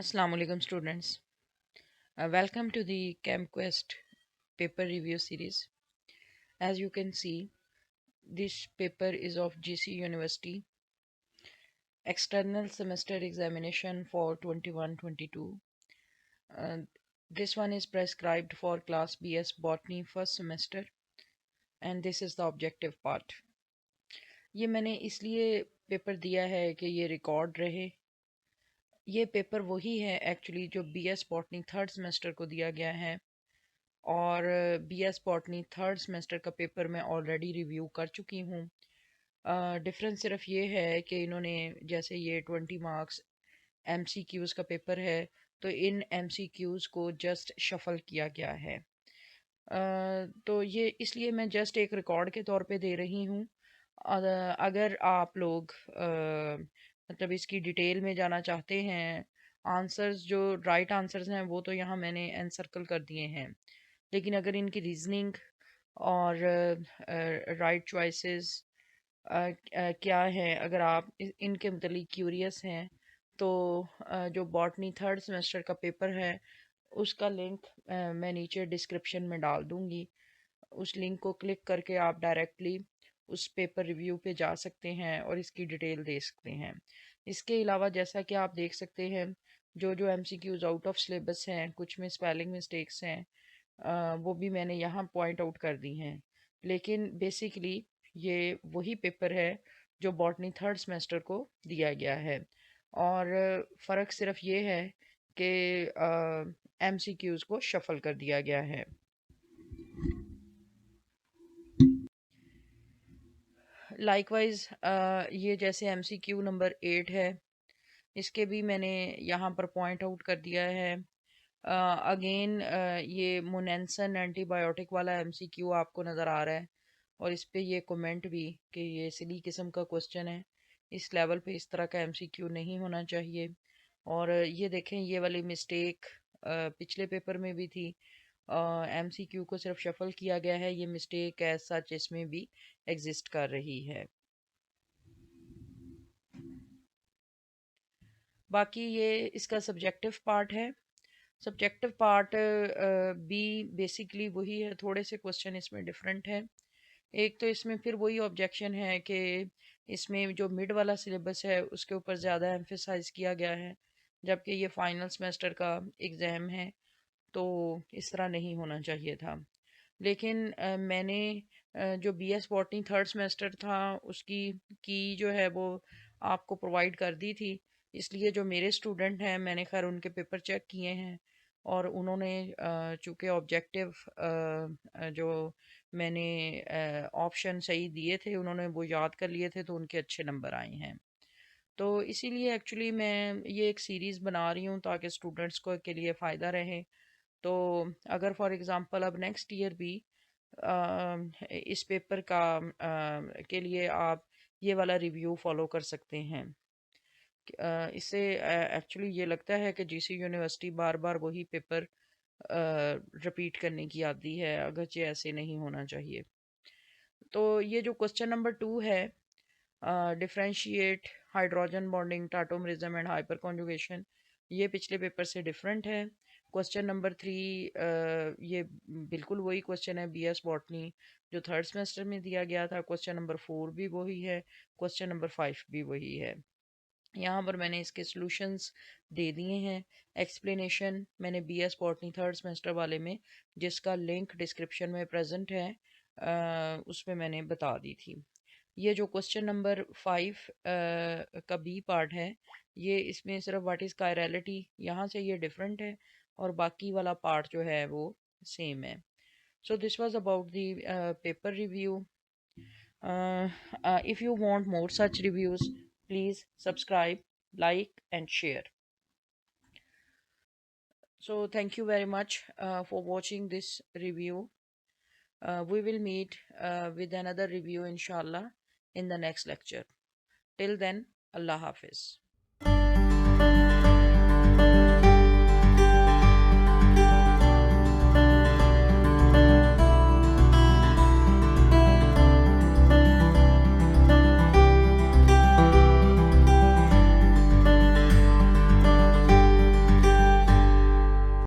Assalamu alaikum students. Welcome to the ChemQuest paper review series. As you can see, this paper is of GC University external semester examination for 21-22. Uh, this one is prescribed for class BS Botany first semester and this is the objective part. ये मैंने इसलिए paper दिया है कि ये record रहे. ये paper वही है एक्चुअली जो BS Botany थर्ड सेमेस्टर को दिया गया है और BS बॉटनी थर्ड सेमेस्टर का पेपर मैं ऑलरेडी रिव्यू कर चुकी हूँ. डिफरेंस सिर्फ ये है कि इन्होंने जैसे ये 20 मार्क्स MCQs का पेपर है तो इन MCQs को जस्ट शफल किया गया है. तो ये इसलिए मैं जस्ट एक रिकॉर्ड के तौर पे दे रही हूँ. अगर आप लोग मतलब इसकी डिटेल में जाना चाहते हैं, आंसर्स जो राइट आंसर्स हैं वो तो यहाँ मैंने एनसर्कल कर दिए हैं, लेकिन अगर इनकी रीजनिंग और राइट चॉइसेस क्या है, अगर आप इनके मतलब क्यूरियस हैं तो जो बॉटनी थर्ड सेमेस्टर का पेपर है उसका लिंक मैं नीचे डिस्क्रिप्शन में डाल दूँगी. उस लिंक को क्लिक करके आप डायरेक्टली उस पेपर रिव्यू पे जा सकते हैं और इसकी डिटेल दे सकते हैं. इसके अलावा जैसा कि आप देख सकते हैं जो जो MCQs आउट ऑफ सिलेबस हैं, कुछ में स्पेलिंग मिस्टेक्स हैं, वो भी मैंने यहाँ पॉइंट आउट कर दी हैं. लेकिन बेसिकली ये वही पेपर है जो बॉटनी थर्ड सेमेस्टर को दिया गया है और फ़र्क सिर्फ ये है कि MCQs को शफल कर दिया गया है. लाइकवाइज ये जैसे MCQ नंबर 8 है, इसके भी मैंने यहाँ पर पॉइंट आउट कर दिया है. अगेन ये मुनेंसन एंटीबायोटिक वाला MCQ आपको नज़र आ रहा है और इस पे ये कमेंट भी कि ये सिली किस्म का क्वेश्चन है, इस लेवल पे इस तरह का MCQ नहीं होना चाहिए. और ये देखें ये वाली मिस्टेक पिछले पेपर में भी थी. MCQ को सिर्फ शफल किया गया है, ये मिस्टेक एज सच इसमें भी एग्जिस्ट कर रही है. बाकी ये इसका सब्जेक्टिव पार्ट है. सब्जेक्टिव पार्ट भी बेसिकली वही है, थोड़े से क्वेश्चन इसमें डिफरेंट है. एक तो इसमें फिर वही ऑब्जेक्शन है कि इसमें जो मिड वाला सिलेबस है उसके ऊपर ज़्यादा एम्फेसाइज किया गया है, जबकि ये फाइनल सेमेस्टर का एग्ज़ाम है तो इस तरह नहीं होना चाहिए था. लेकिन मैंने जो BS बॉटनी थर्ड सेमेस्टर था उसकी की जो है वो आपको प्रोवाइड कर दी थी. इसलिए जो मेरे स्टूडेंट हैं मैंने खैर उनके पेपर चेक किए हैं और उन्होंने चूँकि ऑब्जेक्टिव जो मैंने ऑप्शन सही दिए थे उन्होंने वो याद कर लिए थे तो उनके अच्छे नंबर आए हैं. तो इसीलिए एक्चुअली मैं ये एक सीरीज़ बना रही हूँ ताकि स्टूडेंट्स को के लिए फ़ायदा रहे. तो अगर फॉर एग्ज़ाम्पल अब नेक्स्ट ईयर भी इस पेपर का के लिए आप ये वाला रिव्यू फॉलो कर सकते हैं. इससे एक्चुअली ये लगता है कि GC यूनिवर्सिटी बार बार वही पेपर रिपीट करने की आदी है, अगरचे ऐसे नहीं होना चाहिए. तो ये जो क्वेश्चन नंबर 2 है, differentiate hydrogen bonding tautomerism and hyper conjugation, ये पिछले पेपर से डिफरेंट है. क्वेश्चन नंबर 3 ये बिल्कुल वही क्वेश्चन है BS बॉटनी जो थर्ड सेमेस्टर में दिया गया था. क्वेश्चन नंबर 4 भी वही है, क्वेश्चन नंबर 5 भी वही है. यहाँ पर मैंने इसके सॉल्यूशंस दे दिए हैं. एक्सप्लेनेशन मैंने BS बॉटनी थर्ड सेमेस्टर वाले में, जिसका लिंक डिस्क्रिप्शन में प्रेजेंट है, उसमें मैंने बता दी थी. ये जो क्वेश्चन नंबर 5 का B पार्ट है, ये इसमें सिर्फ व्हाट इज़ कायरलिटी यहाँ से ये डिफरेंट है और बाकी वाला पार्ट जो है वो सेम है. So this was about the paper review. If you want more such reviews, please subscribe, like, and share. So, thank you very much for watching this review. We will meet with another review, inshallah, in the next lecture. Till then, Allah Hafiz.